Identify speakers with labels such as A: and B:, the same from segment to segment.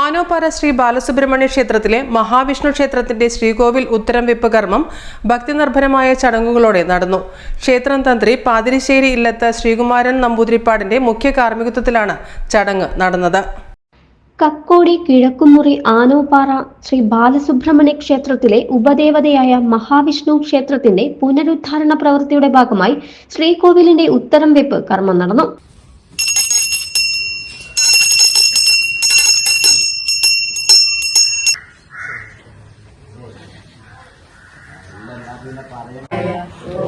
A: ആനോപ്പാറ ശ്രീ ബാലസുബ്രഹ്മണ്യ ക്ഷേത്രത്തിലെ മഹാവിഷ്ണു ക്ഷേത്രത്തിന്റെ ശ്രീകോവിൽ ഉത്തരം വെപ്പ് കർമ്മം ഭക്തിനിർഭരമായ ചടങ്ങുകളോടെ നടന്നു. ക്ഷേത്രം തന്ത്രി പാതിരിശ്ശേരി ഇല്ലത്ത് ശ്രീകുമാരൻ നമ്പൂതിരിപ്പാടിന്റെ മുഖ്യ കാർമ്മികത്വത്തിലാണ് ചടങ്ങ് നടന്നത്.
B: കക്കോടി കിഴക്കുമുറി ആനോപ്പാറ ശ്രീ ബാലസുബ്രഹ്മണ്യ ക്ഷേത്രത്തിലെ ഉപദേവതയായ മഹാവിഷ്ണു ക്ഷേത്രത്തിന്റെ പുനരുദ്ധാരണ പ്രവൃത്തിയുടെ ഭാഗമായി ശ്രീകോവിലിന്റെ ഉത്തരം വെപ്പ് കർമ്മം നടന്നു.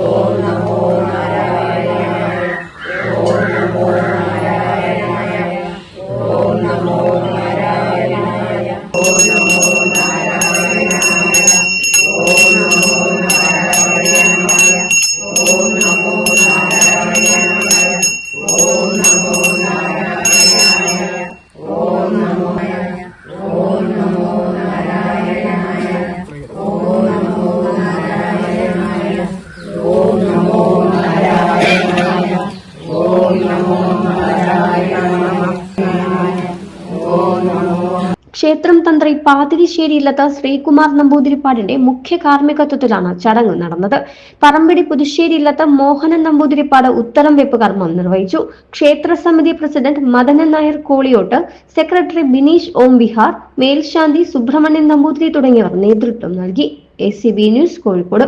C: ഓം നമോ നാരായണായ ഓം നമോ നാരായണായ ഓം നമോ നാരായണായ ഓം നമോ നാരായണായ ഓം നമോ നാരായണായ ഓം നമോ നാരായണായ ഓം നമോ നാരായണായ ഓം നമോ ഓം നമോ നാരായണായ ഓം നമോ നാരായണായ ഓം നമോ നാരായണായ ഓം നമോ നാരായണായ ഓം നമോ.
B: ക്ഷേത്രം തന്ത്രി പാതിരിശ്ശേരി ഇല്ലത്ത് ശ്രീകുമാർ നമ്പൂതിരിപ്പാടിന്റെ മുഖ്യ കാർമ്മികത്വത്തിലാണ് ചടങ്ങ് നടന്നത്. പറമ്പിടി പുതുശ്ശേരി ഇല്ലത്ത് മോഹനൻ നമ്പൂതിരിപ്പാട് ഉത്തരം വെപ്പ് കർമ്മം നിർവഹിച്ചു. ക്ഷേത്ര സമിതി പ്രസിഡന്റ് മദനൻ നായർ കോളിയോട്ട്, സെക്രട്ടറി ബിനീഷ് ഓം വിഹാർ, മേൽശാന്തി സുബ്രഹ്മണ്യൻ നമ്പൂതിരി തുടങ്ങിയവർ നേതൃത്വം നൽകി. ACB news, Kozhikode.